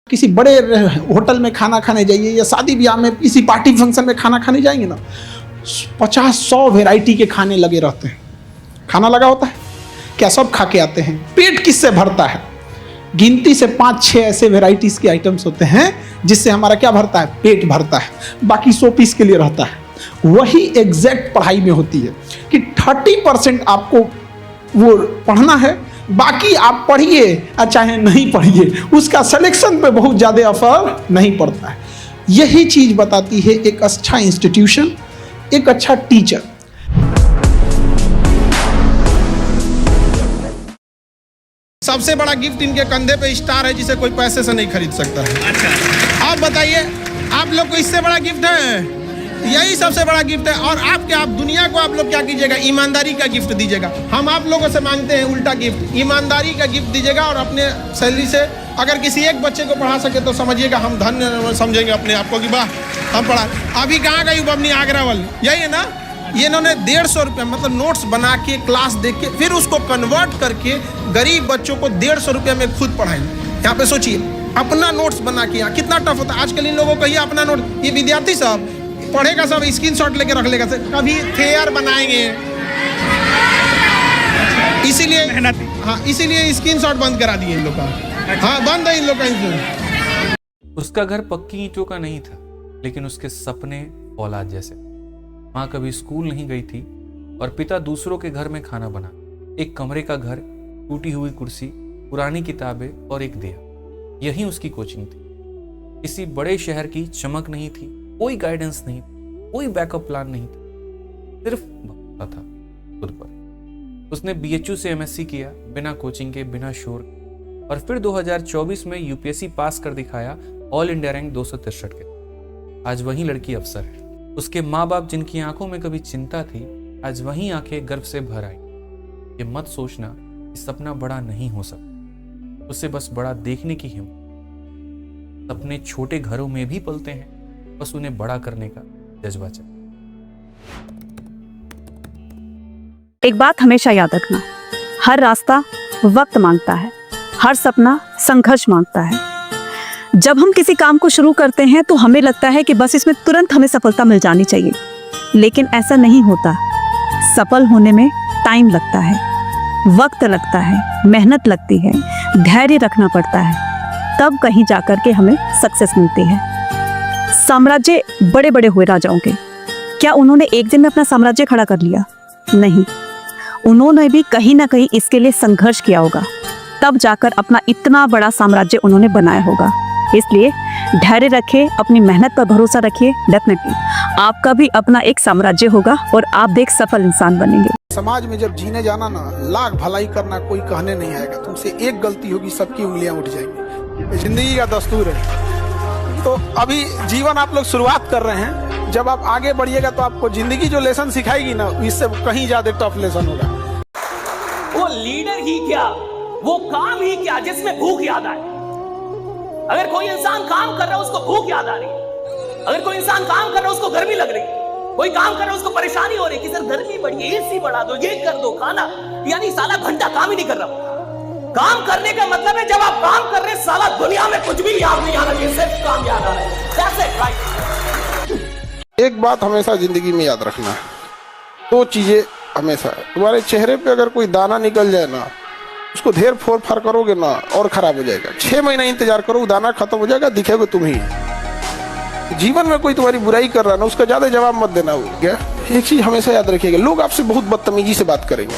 किसी बड़े होटल में खाना खाने जाइए या शादी ब्याह में किसी पार्टी फंक्शन में खाना खाने जाएंगे ना, 50-100 वैरायटी के खाने लगे रहते हैं। खाना लगा होता है, क्या सब खा के आते हैं। पेट किससे भरता है? गिनती से 5-6 ऐसे वैरायटीज के आइटम्स होते हैं जिससे हमारा क्या भरता है? पेट भरता है। बाकी 100 पीस के लिए रहता है। वही एग्जैक्ट पढ़ाई में होती है कि 30% आपको वो पढ़ना है, बाकी आप पढ़िए चाहे नहीं पढ़िए, उसका सिलेक्शन पे बहुत ज़्यादा असर नहीं पड़ता है। यही चीज़ बताती है एक अच्छा इंस्टीट्यूशन, एक अच्छा टीचर। सबसे बड़ा गिफ्ट इनके कंधे पे स्टार है जिसे कोई पैसे से नहीं खरीद सकता है। अच्छा, आप बताइए, आप लोग को इससे बड़ा गिफ्ट है? यही सबसे बड़ा गिफ्ट है। और आप दुनिया को आप लोग क्या कीजिएगा? ईमानदारी का गिफ्ट दीजिएगा। हम आप लोगों से मांगते हैं उल्टा गिफ्ट, ईमानदारी का गिफ्ट दीजिएगा। और अपने सैलरी से अगर किसी एक बच्चे को पढ़ा सके तो समझिएगा हम धन्य समझेंगे अपने आप को कि वाह हम पढ़ा। अभी कहाँ गई अपनी आगरा वाली, यही है ना? ये इन्होंने 150 रुपये मतलब नोट्स बना के क्लास देख के फिर उसको कन्वर्ट करके गरीब बच्चों को 150 रुपये में खुद पढ़ाएं। यहाँ पे सोचिए, अपना नोट्स बना के, यहाँ कितना टफ होता है। आजकल इन लोगों को ये अपना नोट, ये विद्यार्थी सब पढ़ेगा, सब स्क्रीनशॉट लेके रख लेगा, कभी फेयर बनाएंगे, इसीलिए हाँ, इसीलिए स्क्रीनशॉट बंद करा दिए इन लोग का। हाँ, बंद है इन लोग का। उसका घर पक्की ईंटों का नहीं था, लेकिन उसके सपने औलाद जैसे। माँ कभी स्कूल नहीं गई थी और पिता दूसरों के घर में खाना बना। एक कमरे का घर, टूटी हुई कुर्सी, पुरानी किताबें और एक दिया, यही उसकी कोचिंग थी। किसी बड़े शहर की चमक नहीं थी, कोई गाइडेंस नहीं, कोई बैकअप प्लान नहीं था, सिर्फ भरोसा था खुद पर। उसने बीएचयू से एमएससी किया, बिना कोचिंग के, बिना शोर, और फिर 2024 में यूपीएससी पास कर दिखाया, ऑल इंडिया रैंक 263 के। आज वही लड़की अफसर है। उसके माँ बाप जिनकी आंखों में कभी चिंता थी, आज वही आंखें गर्व से भर आई। ये मत सोचना कि सपना बड़ा नहीं हो सकता, उसे बस बड़ा देखने की हिम्मत। सपने छोटे घरों में भी पलते हैं, बस उन्हें बड़ा करने का जज्बा चाहिए। एक बात हमेशा याद रखना, हर रास्ता वक्त मांगता है, हर सपना संघर्ष मांगता है। जब हम किसी काम को शुरू करते हैं तो हमें लगता है कि बस इसमें तुरंत हमें सफलता मिल जानी चाहिए, लेकिन ऐसा नहीं होता। सफल होने में टाइम लगता है, वक्त लगता है, मेहनत लगती है, धैर्य रखना पड़ता है, तब कहीं जाकर के हमें सक्सेस मिलती है। साम्राज्य बड़े बड़े हुए राजाओं के, क्या उन्होंने एक दिन में अपना साम्राज्य खड़ा कर लिया? नहीं, उन्होंने भी कहीं ना कहीं इसके लिए संघर्ष किया होगा, तब जाकर अपना इतना बड़ा साम्राज्य उन्होंने बनाया होगा। इसलिए धैर्य रखिए, अपनी मेहनत पर भरोसा रखिए, डेफिनेटली आपका भी अपना एक साम्राज्य होगा और आप भी एक सफल इंसान बनेंगे। समाज में जब जीने जाना ना, लाख भलाई करना कोई कहने नहीं आएगा। तुमसे एक गलती होगी, सबकी उंगलियां उठ जाएंगी। जिंदगी का दस्तूर है। तो अभी जीवन आप लोग शुरुआत कर रहे हैं, जब आप आगे बढ़िएगा तो आपको जिंदगी जो लेसन सिखाएगी ना, इससे कहीं ज्यादा टफ लेसन होगा। वो लीडर ही क्या, वो काम ही क्या जिसमें भूख याद आए। अगर कोई इंसान काम कर रहा है उसको भूख याद आ रही है, अगर कोई इंसान काम कर रहा है उसको गर्मी लग रही है, कोई काम कर रहा है उसको परेशानी हो रही है कि सर गर्मी बढ़ी है, एसी बढ़ा दो, ये कर दो, खाना, यानी साला घंटा काम ही नहीं कर रहा। काम करने का मतलब है जब आप काम कर रहे हैं, साला दुनिया में कुछ भी याद नहीं आना चाहिए, सिर्फ काम याद आ रहा है। That's it, right? एक बात हमेशा जिंदगी में याद रखना, दो चीजें हमेशा। तुम्हारे चेहरे पे अगर कोई दाना निकल जाए ना, उसको ढेर फोड़ फाड़ करोगे ना और खराब हो जाएगा। 6 महीना इंतजार करो, दाना खत्म हो जाएगा, दिखेगा तुम ही। जीवन में कोई तुम्हारी बुराई कर रहा है ना, उसका ज्यादा जवाब मत देना। हो गया, एक चीज हमेशा याद रखिएगा, लोग आपसे बहुत बदतमीजी से बात करेंगे,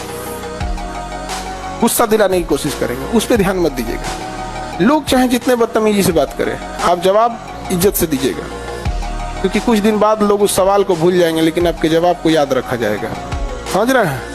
गुस्सा दिलाने की कोशिश करेंगे, उस पर ध्यान मत दीजिएगा। लोग चाहे जितने बदतमीजी से बात करें, आप जवाब इज्जत से दीजिएगा, क्योंकि कुछ दिन बाद लोग उस सवाल को भूल जाएंगे, लेकिन आपके जवाब को याद रखा जाएगा। समझ रहे हैं?